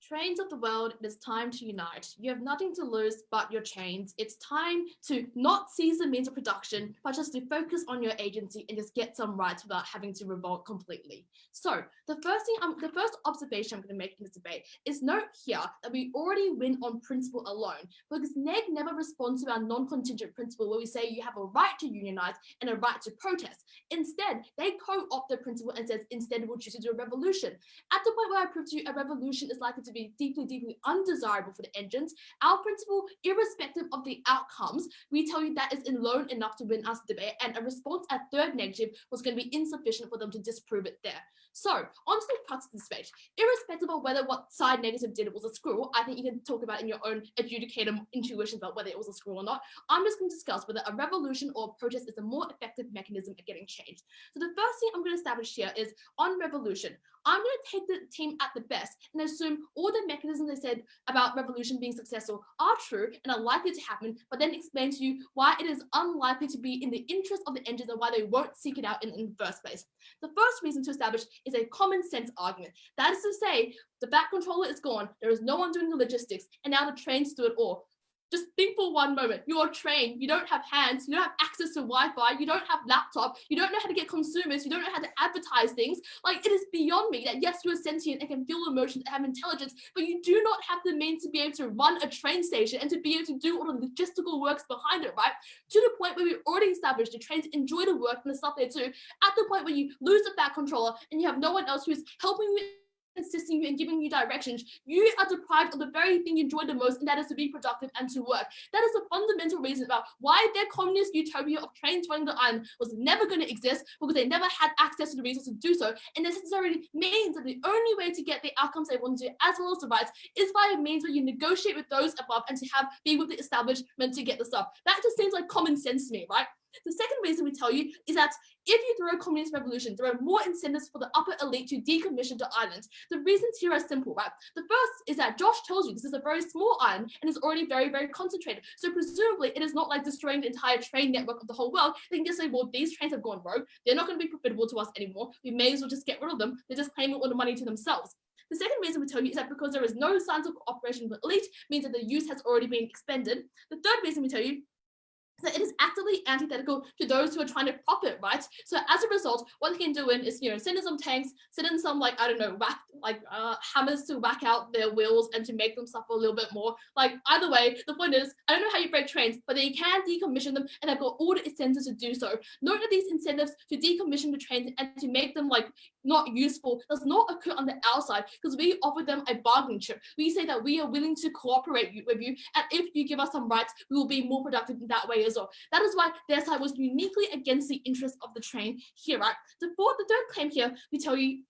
Trains of the world, it is time to unite. You have nothing to lose but your chains. It's time to not seize the means of production, but just to focus on your agency and just get some rights without having to revolt completely. So the first observation I'm going to make in this debate is note here that we already win on principle alone, because NEG never responds to our non-contingent principle where we say you have a right to unionize and a right to protest. Instead, they co-opt the principle and says instead we'll choose to do a revolution. At the point where I prove to you a revolution is likely to be deeply, deeply undesirable for the engines, our principle, irrespective of the outcomes, we tell you that is alone enough to win us the debate, and a response at third negative was going to be insufficient for them to disprove it there. So, on to the crux of the debate. Irrespective of whether what side negative did was a screw, I think you can talk about in your own adjudicated intuitions about whether it was a screw or not. I'm just going to discuss whether a revolution or a protest is a more effective mechanism at getting change. So the first thing I'm going to establish here is on revolution. I'm going to take the team at the best and assume all the mechanisms they said about revolution being successful are true and are likely to happen, but then explain to you why it is unlikely to be in the interest of the engines and why they won't seek it out in the first place. The first reason to establish is a common sense argument. That is to say, the back controller is gone, there is no one doing the logistics, and now the trains do it all. Just think for one moment, you're a train, you don't have hands, you don't have access to Wi-Fi, you don't have laptop, you don't know how to get consumers, you don't know how to advertise things. Like, it is beyond me that yes, you're sentient and can feel emotions and have intelligence, but you do not have the means to be able to run a train station and to be able to do all the logistical works behind it, right? To the point where we already established the trains enjoy the work and the stuff they do, at the point where you lose the back controller and you have no one else who's helping you, assisting you and giving you directions, you are deprived of the very thing you enjoy the most, and that is to be productive and to work. That is the fundamental reason about why their communist utopia of trains running the island was never going to exist, because they never had access to the resources to do so, and necessarily means that the only way to get the outcomes they want to do, as well as the rights, is by a means where you negotiate with those above and to be with the establishment to get the stuff. That just seems like common sense to me, right? The second reason we tell you is that if you throw a communist revolution, there are more incentives for the upper elite to decommission the island. The reasons here are simple, right? The first is that Josh tells you this is a very small island and is already very, very concentrated. So presumably it is not like destroying the entire train network of the whole world. They can just say, well, these trains have gone rogue. They're not going to be profitable to us anymore. We may as well just get rid of them. They're just claiming all the money to themselves. The second reason we tell you is that because there is no signs of cooperation with elite, means that the use has already been expended. The third reason we tell you that it is actively antithetical to those who are trying to profit, right? So as a result, what they can do is, send in some tanks, send in some, hammers to whack out their wheels and to make them suffer a little bit more. Like, either way, the point is, I don't know how you break trains, but they can decommission them, and they've got all the incentives to do so. Note that these incentives to decommission the trains and to make them, not useful does not occur on the outside, because we offer them a bargaining chip. We say that we are willing to cooperate with you, and if you give us some rights, we will be more productive in that way as well. That is why their side was uniquely against the interest of the train here, right? The third claim here, we tell you,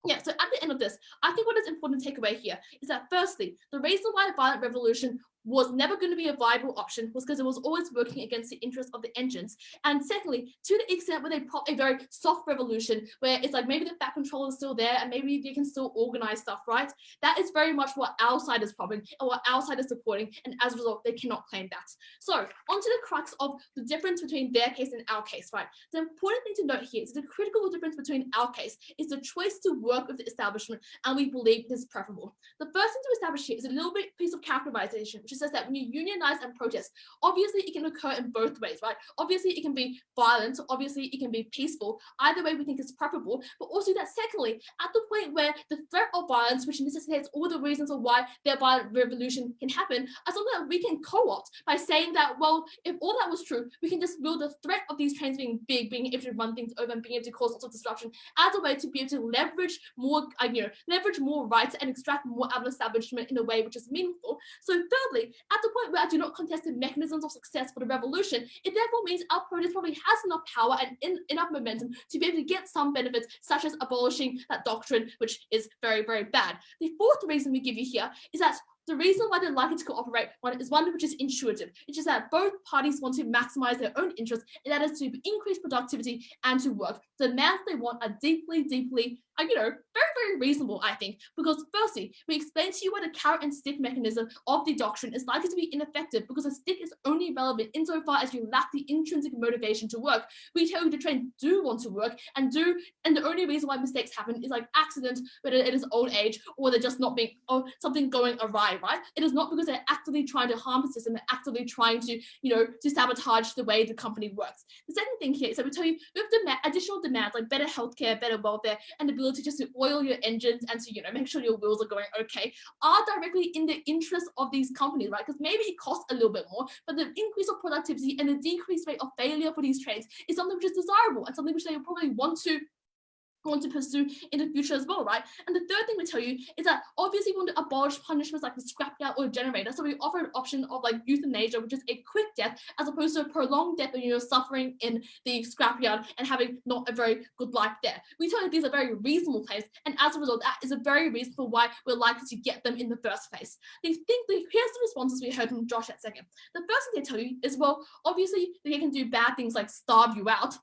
so at the end of this, I think what is important to take away here is that firstly, the reason why the violent revolution was never going to be a viable option was because it was always working against the interests of the engines. And secondly, to the extent where they prop a very soft revolution, where it's like maybe the back control is still there and maybe they can still organize stuff, right? That is very much what our side is propping and what our side is supporting, and as a result, they cannot claim that. So onto the crux of the difference between their case and our case, right? The important thing to note here is the critical difference between our case is the choice to work with the establishment, and we believe this is preferable. The first thing to establish here is a little bit piece of characterization, which says that when you unionize and protest, obviously it can occur in both ways, right? Obviously it can be violent, obviously it can be peaceful. Either way we think is preferable, but also that secondly, at the point where the threat of violence, which necessitates all the reasons of why their violent revolution can happen, are something that we can co-opt by saying that, well, if all that was true, we can just build the threat of these trains being big, being able to run things over and being able to cause lots of disruption as a way to be able to leverage more, leverage more rights and extract more out of the establishment in a way which is meaningful. So thirdly, at the point where I do not contest the mechanisms of success for the revolution, it therefore means our protest probably has enough power and enough momentum to be able to get some benefits, such as abolishing that doctrine, which is very, very bad. The fourth reason we give you here is that the reason why they're likely to cooperate is one which is intuitive. It's just that both parties want to maximize their own interests, and that is to increase productivity and to work. The demands they want are deeply, deeply, very, very reasonable, I think, because firstly, we explain to you why the carrot and stick mechanism of the doctrine is likely to be ineffective, because a stick is only relevant insofar as you lack the intrinsic motivation to work. We tell you the train do want to work and the only reason why mistakes happen is like accidents, whether it is old age or they're just not being, or something going awry, right? It is not because they're actively trying to harm the system, they're actively trying to, to sabotage the way the company works. The second thing here is that we tell you with additional demands like better healthcare, better welfare, and the ability just to oil your engines and to, make sure your wheels are going okay, are directly in the interest of these companies, right? Because maybe it costs a little bit more, but the increase of productivity and the decreased rate of failure for these trains is something which is desirable and something which they probably want to pursue in the future as well, right? And the third thing we tell you is that obviously we want to abolish punishments like the scrapyard or generator, so we offer an option of like euthanasia, which is a quick death as opposed to a prolonged death when you're suffering in the scrapyard and having not a very good life there. We tell you these are very reasonable claims, and as a result, that is a very reason for why we're likely to get them in the first place. Here's the responses we heard from Josh at second. The first thing they tell you is, well, obviously they can do bad things like starve you out.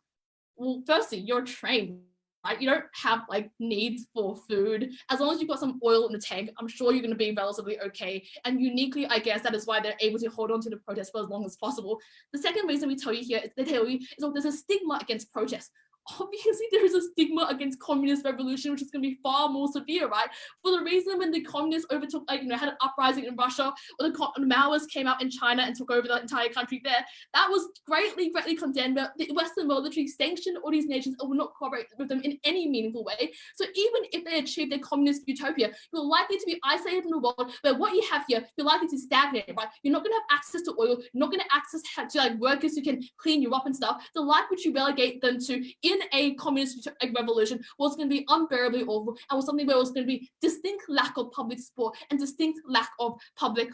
Well, firstly, you're trained, right? You don't have like needs for food. As long as you've got some oil in the tank, I'm sure you're going to be relatively okay. And uniquely, I guess that is why they're able to hold on to the protest for as long as possible. The second reason we tell you here is that there's a stigma against protest. obviously there is a stigma against communist revolution, which is going to be far more severe, right? For the reason when the communists overtook, had an uprising in Russia, or the Maoists came out in China and took over the entire country there, that was greatly condemned. But the Western military sanctioned all these nations and would not cooperate with them in any meaningful way. So even if they achieve their communist utopia, you're likely to be isolated in the world where what you have here, you're likely to stagnate, right? You're not going to have access to oil, you're not going to access to workers who can clean you up and stuff. The life which you relegate them to in a communist revolution was going to be unbearably awful, and was something where it was going to be distinct lack of public support and distinct lack of public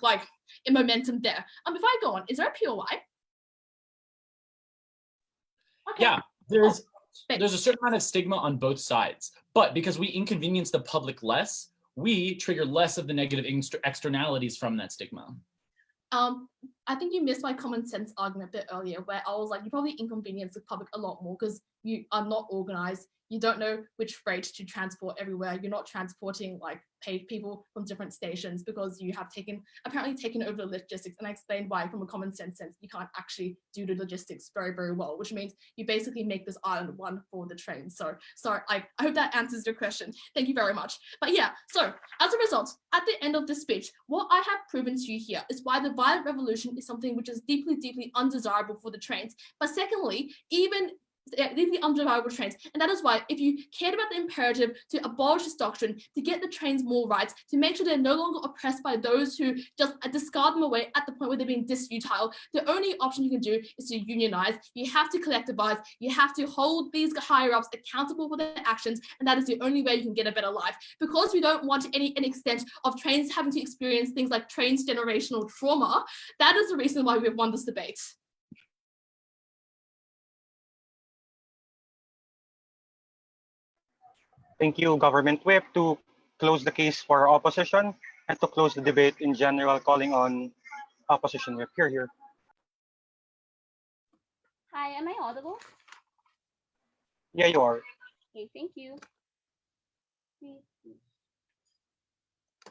momentum there. If I go on, is there a POI? Okay. Yeah, there's a certain amount of stigma on both sides, but because we inconvenience the public less, we trigger less of the negative externalities from that stigma. I think you missed my common sense argument a bit earlier, where I was like, you probably inconvenience the public a lot more because you are not organized. You don't know which freight to transport everywhere. You're not transporting paid people from different stations because you have apparently taken over the logistics. And I explained why, from a common sense, you can't actually do the logistics very, very well, which means you basically make this island one for the train. So sorry, I hope that answers your question. Thank you very much. But yeah, so as a result, at the end of this speech, what I have proven to you here is why the violent revolution is something which is deeply, deeply undesirable for the trains. But secondly, even deeply undesirable trains. And that is why, if you cared about the imperative to abolish this doctrine, to get the trains more rights, to make sure they're no longer oppressed by those who just discard them away at the point where they're being disutile, the only option you can do is to unionize. You have to collectivize. You have to hold these higher-ups accountable for their actions, and that is the only way you can get a better life. Because we don't want any extent of trains having to experience things like transgenerational trauma, that is the reason why we have won this debate. Thank you, Government Whip, to close the case for opposition and to close the debate in general, calling on opposition whip. Here. Hi, am I audible? Yeah, you are. Okay, thank you.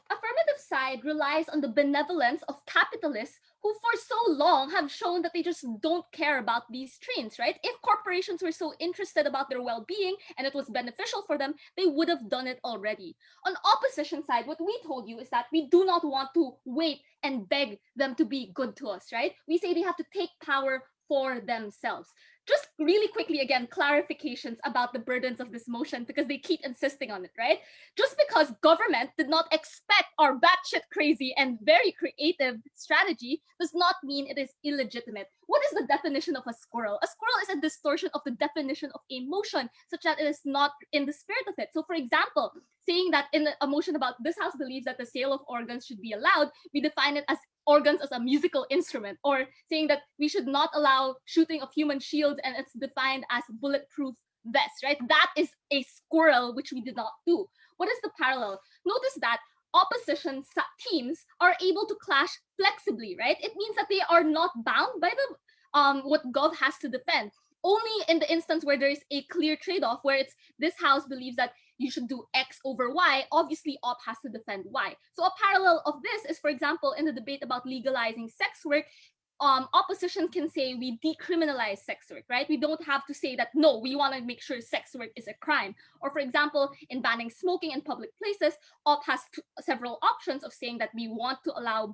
Affirmative side relies on the benevolence of capitalists who for so long have shown that they just don't care about these trains, right? If corporations were so interested about their well-being and it was beneficial for them, they would have done it already. On opposition side, what we told you is that we do not want to wait and beg them to be good to us, right? We say they have to take power for themselves. Just really quickly, again, clarifications about the burdens of this motion because they keep insisting on it, right? Just because government did not expect our batshit crazy and very creative strategy does not mean it is illegitimate. What is the definition of a squirrel? A squirrel is a distortion of the definition of a motion, such that it is not in the spirit of it. So, for example, saying that in a motion about this house believes that the sale of organs should be allowed, we define it as organs as a musical instrument, or saying that we should not allow shooting of human shields and it's defined as bulletproof vests, right? That is a squirrel, which we did not do. What is the parallel? Notice that opposition teams are able to clash flexibly, right? It means that they are not bound by the what Gov has to defend. Only in the instance where there is a clear trade-off, where it's this house believes that you should do X over Y, obviously op has to defend Y. So a parallel of this is, for example, in the debate about legalizing sex work, opposition can say we decriminalize sex work, right? We don't have to say that, no, we want to make sure sex work is a crime. Or for example, in banning smoking in public places, op has several options of saying that we want to allow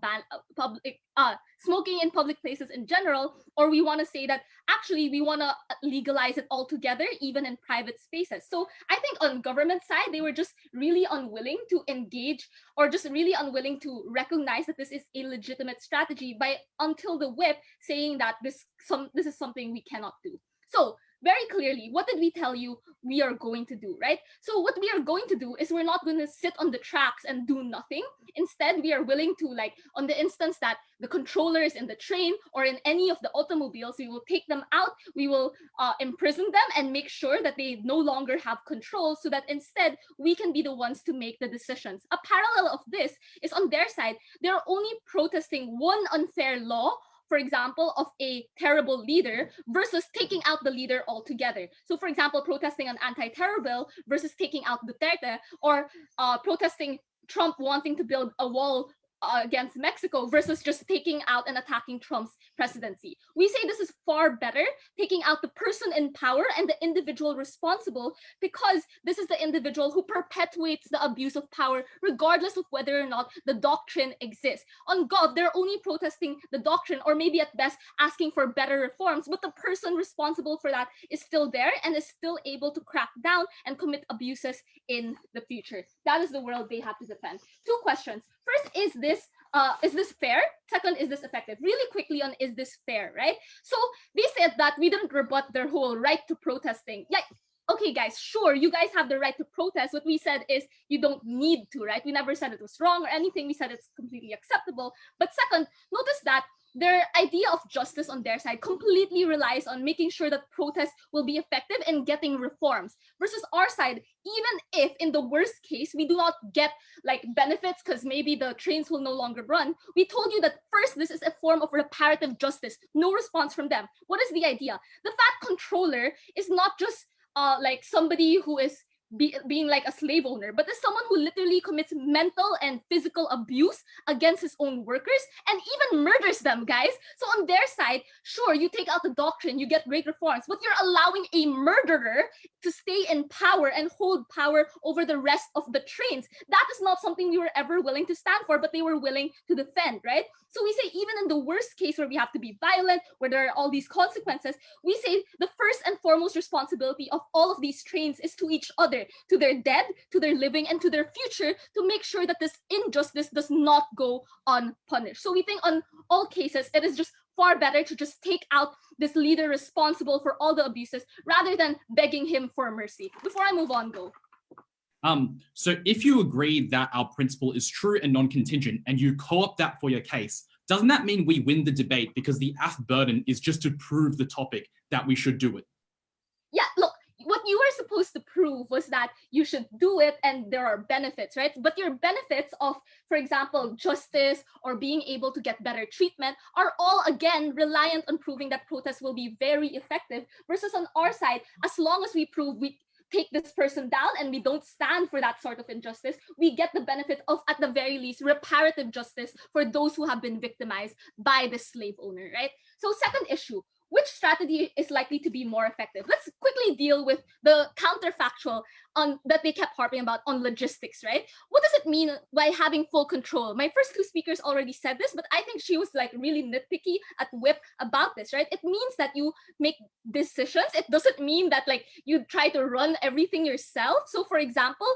smoking in public places in general, or we want to say that actually we want to legalize it altogether, even in private spaces. So I think on government side, they were just really unwilling to engage, or just really unwilling to recognize that this is a legitimate strategy until the whip saying that this is something we cannot do. So very clearly, what did we tell you we are going to do, right? So what we are going to do is we're not going to sit on the tracks and do nothing. Instead, we are willing to, on the instance that the controllers in the train or in any of the automobiles, we will take them out, we will imprison them and make sure that they no longer have control, so that instead we can be the ones to make the decisions. A parallel of this is on their side, they're only protesting one unfair law, for example, of a terrible leader versus taking out the leader altogether. So for example, protesting an anti-terror bill versus taking out Duterte, or protesting Trump wanting to build a wall against Mexico versus just taking out and attacking Trump's presidency. We say this is far better, taking out the person in power and the individual responsible, because this is the individual who perpetuates the abuse of power regardless of whether or not the doctrine exists. On Gov, they're only protesting the doctrine, or maybe at best asking for better reforms, but the person responsible for that is still there and is still able to crack down and commit abuses in the future. That is the world they have to defend. Two questions. First, is this fair? Second, is this effective? Really quickly on is this fair, right? So they said that we didn't rebut their whole right to protest thing. Yeah, okay, guys, sure, you guys have the right to protest. What we said is you don't need to, right? We never said it was wrong or anything. We said it's completely acceptable. But second, notice that their idea of justice on their side completely relies on making sure that protests will be effective in getting reforms, versus our side, even if in the worst case we do not get like benefits because maybe the trains will no longer run, we told you that first, this is a form of reparative justice. No response from them. What is the idea? The fat controller is not just like somebody who is being like a slave owner, but as someone who literally commits mental and physical abuse against his own workers and even murders them, guys. So on their side, sure, you take out the doctrine, you get great reforms, but you're allowing a murderer to stay in power and hold power over the rest of the trains. That is not something we were ever willing to stand for, but they were willing to defend, right? So we say even in the worst case where we have to be violent, where there are all these consequences, we say the first and foremost responsibility of all of these trains is to each other, to their dead, to their living, and to their future, to make sure that this injustice does not go unpunished. So we think on all cases, it is just far better to just take out this leader responsible for all the abuses rather than begging him for mercy. Before I move on, go. So if you agree that our principle is true and non-contingent and you co-opt that for your case, doesn't that mean we win the debate because the AF burden is just to prove the topic that we should do it? Yeah, look, what you were supposed to prove was that you should do it and there are benefits, right? But your benefits of, for example, justice or being able to get better treatment are all, again, reliant on proving that protests will be very effective, versus on our side, as long as we prove we take this person down and we don't stand for that sort of injustice, we get the benefit of, at the very least, reparative justice for those who have been victimized by the slave owner, right? So second issue, which strategy is likely to be more effective? Let's quickly deal with the counterfactual on that they kept harping about on logistics, right? What does it mean by having full control? My first two speakers already said this, but I think she was like really nitpicky at Whip about this, right? It means that you make decisions. It doesn't mean that like you try to run everything yourself. So for example,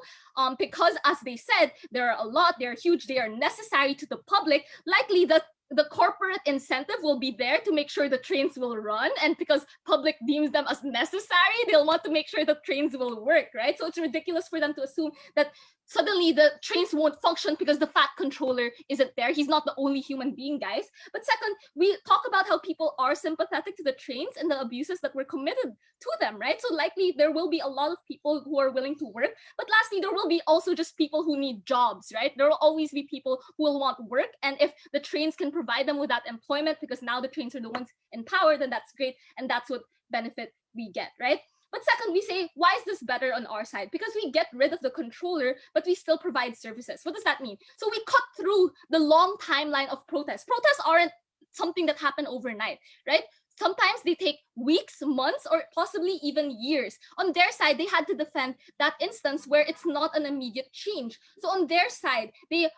because as they said, there are a lot, they're huge, they are necessary to the public, likely the corporate incentive will be there to make sure the trains will run, and because public deems them as necessary, they'll want to make sure the trains will work, right? So it's ridiculous for them to assume that suddenly the trains won't function because the fat controller isn't there. He's not the only human being, guys. But second, we talk about how people are sympathetic to the trains and the abuses that were committed to them, right? So likely there will be a lot of people who are willing to work. But lastly, there will be also just people who need jobs, right? There will always be people who will want work. And if the trains can provide them with that employment, because now the trains are the ones in power, then that's great. And that's what benefit we get, right? But second, we say, why is this better on our side? Because we get rid of the controller, but we still provide services. What does that mean? So we cut through the long timeline of protests. Protests aren't something that happen overnight, right? Sometimes they take weeks, months, or possibly even years. On their side, they had to defend that instance where it's not an immediate change. So on their side, they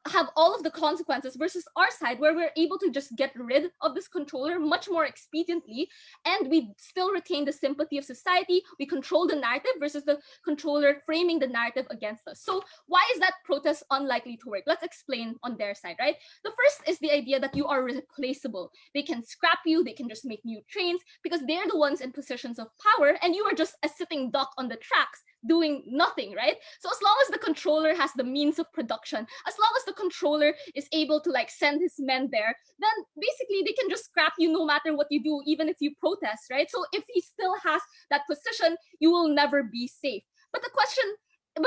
have all of the consequences, versus our side, where we're able to just get rid of this controller much more expediently, and we still retain the sympathy of society. We control the narrative versus the controller framing the narrative against us. So why is that protest unlikely to work? Let's explain on their side, right? The first is the idea that you are replaceable. They can scrap you, they can just make new trains because they're the ones in positions of power, and you are just a sitting duck on the tracks doing nothing, right? So as long as the controller has the means of production, as long as the controller is able to like send his men there, then basically they can just scrap you no matter what you do, even if you protest, right? So if he still has that position, you will never be safe. But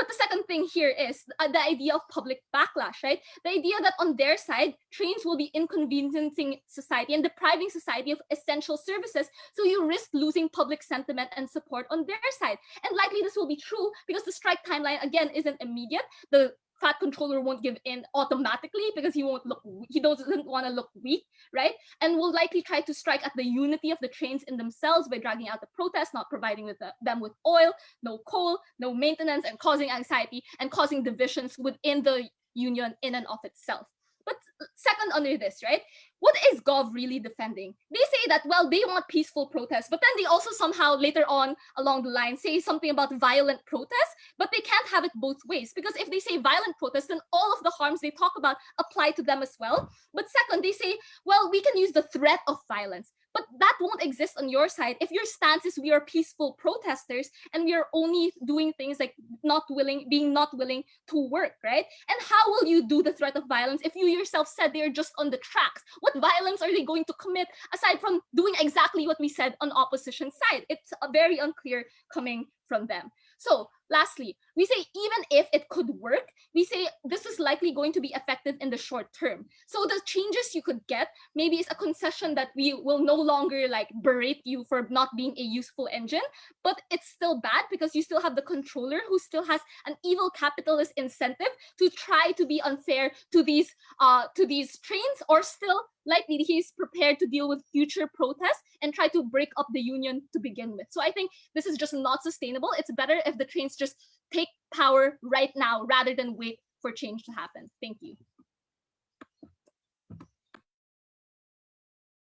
the second thing here is the idea of public backlash, right? The idea that on their side, trains will be inconveniencing society and depriving society of essential services. So you risk losing public sentiment and support on their side. And likely this will be true because the strike timeline, again, isn't immediate. The fat controller won't give in automatically because he doesn't want to look weak, right? And will likely try to strike at the unity of the trains in themselves by dragging out the protest, not providing them with oil, no coal, no maintenance, and causing anxiety and causing divisions within the union in and of itself. But second under this, right? What is Gov really defending? They say that, well, they want peaceful protests, but then they also somehow later on along the line say something about violent protests, but they can't have it both ways, because if they say violent protests, then all of the harms they talk about apply to them as well. But second, they say, well, we can use the threat of violence. But that won't exist on your side if your stance is we are peaceful protesters and we are only doing things like being not willing to work, right? And how will you do the threat of violence if you yourself said they're just on the tracks? What violence are they going to commit aside from doing exactly what we said on opposition side? It's very unclear coming from them. So lastly, we say even if it could work, we say this is likely going to be effective in the short term. So the changes you could get maybe is a concession that we will no longer like berate you for not being a useful engine, but it's still bad because you still have the controller who still has an evil capitalist incentive to try to be unfair to these trains, or still likely he's prepared to deal with future protests and try to break up the union to begin with. So I think this is just not sustainable. It's better if the trains just take power right now rather than wait for change to happen. Thank you.